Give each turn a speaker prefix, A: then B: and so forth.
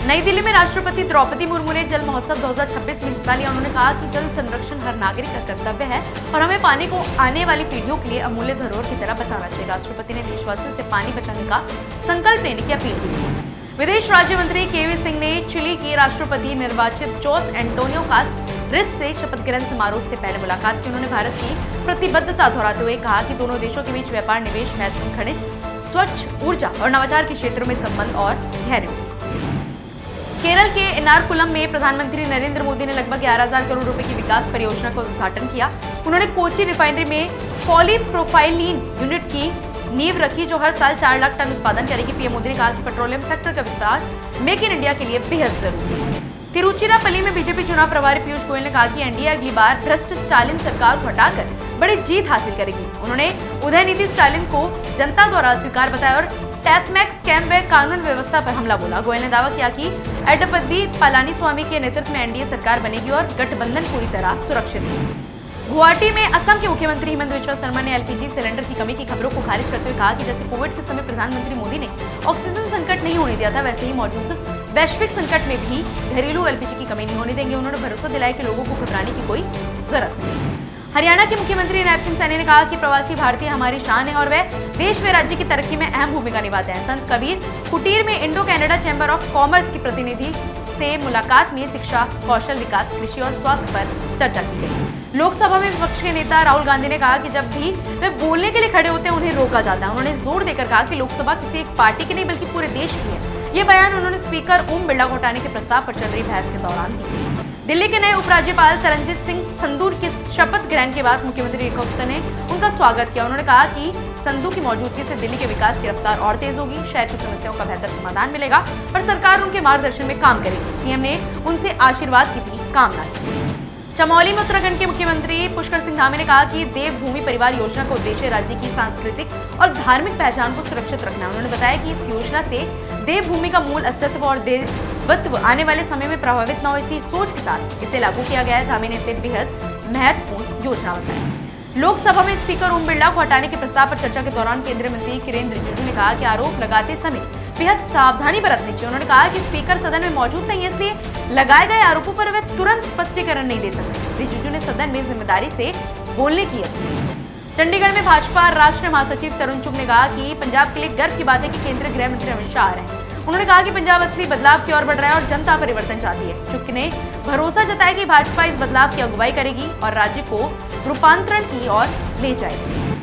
A: नई दिल्ली में राष्ट्रपति द्रौपदी मुर्मू ने जल महोत्सव 2026 में हिस्सा लिया। उन्होंने कहा कि जल संरक्षण हर नागरिक का कर्तव्य है और हमें पानी को आने वाली पीढ़ियों के लिए अमूल्य धरोहर की तरह बचाना चाहिए। राष्ट्रपति ने देशवासियों से पानी बचाने का संकल्प लेने की अपील की। विदेश राज्य मंत्री केवी सिंह ने चिली की राष्ट्रपति निर्वाचित जोस एंटोनियो कास्टेरिस से शपथ ग्रहण समारोह से पहले मुलाकात की। उन्होंने भारत की प्रतिबद्धता दोहराते हुए कहा कि दोनों देशों के बीच व्यापार, निवेश, महत्वपूर्ण खनिज, स्वच्छ ऊर्जा और नवाचार के क्षेत्रों में संबंध और गहरे होंगे। केरल के एर्नाकुलम में प्रधानमंत्री नरेंद्र मोदी ने लगभग 11,000 करोड़ रुपए की विकास परियोजना का उद्घाटन किया। उन्होंने कोची रिफाइनरी में पॉलीप्रोपाइलीन यूनिट की नींव रखी, जो हर साल 4 लाख टन उत्पादन करेगी। पीएम मोदी ने कहा कि पेट्रोलियम सेक्टर का विस्तार मेक इन इंडिया के लिए बेहद जरूरी है। तिरुचिरापल्ली में बीजेपी चुनाव प्रभारी पीयूष गोयल ने कहा कि एनडीए अगली बार भ्रष्ट स्टालिन सरकार को हटाकर बड़ी जीत हासिल करेगी। उन्होंने उदयनिधि स्टालिन को जनता द्वारा अस्वीकार बताया और टैक्स स्कैम व कानून व्यवस्था पर हमला बोला। गोयल ने दावा किया कि एडप्पदी पलानीस्वामी के नेतृत्व में एनडीए सरकार बनेगी और गठबंधन पूरी तरह सुरक्षित है। गुवाहाटी में असम के मुख्यमंत्री हिमंत बिस्वा शर्मा ने एलपीजी सिलेंडर की कमी की खबरों को खारिज करते हुए कहा कि जैसे कोविड के समय प्रधानमंत्री मोदी ने ऑक्सीजन संकट नहीं होने दिया था, वैसे ही मौजूद वैश्विक संकट में भी घरेलू एलपीजी की कमी नहीं होने देंगे। उन्होंने भरोसा दिलाया कि लोगों को घबराने की कोई जरूरत नहीं। हरियाणा के मुख्यमंत्री नैब सिंह सैनी ने कहा कि प्रवासी भारतीय हमारी शान है और वे देश व राज्य की तरक्की में अहम भूमिका निभाते हैं। संत कबीर कुटीर में Indo Canada chamber of commerce की प्रतिनिधि से मुलाकात में शिक्षा, कौशल विकास, कृषि और स्वास्थ्य पर चर्चा की गई। लोकसभा में विपक्ष के नेता राहुल गांधी ने कहा कि जब भी वे बोलने के लिए खड़े होते हैं, उन्हें रोका जाता है। उन्होंने जोर देकर कहा कि लोकसभा किसी एक पार्टी की नहीं बल्कि पूरे देश की है। ये बयान उन्होंने स्पीकर ओम बिरला को हटाने के प्रस्ताव पर चल रही बहस के दौरान दी। दिल्ली के नए उपराज्यपाल तरनजीत सिंह संधू के शपथ ग्रहण के बाद मुख्यमंत्री रेखा गुप्ता ने उनका स्वागत किया। उन्होंने कहा कि संधू की मौजूदगी से दिल्ली के विकास की रफ्तार और तेज होगी, शहर की समस्याओं का बेहतर समाधान मिलेगा और सरकार उनके मार्गदर्शन में काम करेगी। सीएम ने उनसे आशीर्वाद की भी कामना की। चमोली में उत्तराखंड के मुख्यमंत्री पुष्कर सिंह धामी ने कहा कि देवभूमि परिवार योजना का उद्देश्य राज्य की सांस्कृतिक और धार्मिक पहचान को सुरक्षित रखना है। उन्होंने बताया कि इस योजना से देवभूमि का मूल अस्तित्व और देवत्व आने वाले समय में प्रभावित न हो, इसी सोच के साथ इसे लागू किया गया है। धामी ने इसे बेहद महत्वपूर्ण योजना बताया। लोकसभा में स्पीकर ओम बिरला को हटाने के प्रस्ताव पर चर्चा के दौरान केंद्रीय मंत्री किरेन रिजिजू ने कहा कि आरोप लगाते समय बेहद सावधानी बरतनी चाहिए। उन्होंने कहा कि स्पीकर सदन में मौजूद नहीं है, इसलिए लगाए गए आरोपों पर वे तुरंत स्पष्टीकरण नहीं दे सकते। रिजिजू ने सदन में जिम्मेदारी से बोलने की अपील। चंडीगढ़ में भाजपा राष्ट्रीय महासचिव तरुण चुग ने कहा कि पंजाब के लिए गर्व की बात है कि केंद्रीय गृह मंत्री अमित शाह आ रहे हैं। उन्होंने कहा कि पंजाब असली बदलाव की ओर बढ़ रहा है और जनता परिवर्तन चाहती है। चुग ने भरोसा जताया कि भाजपा इस बदलाव की अगुवाई करेगी और राज्य को रूपांतरण की ओर ले जाएगी।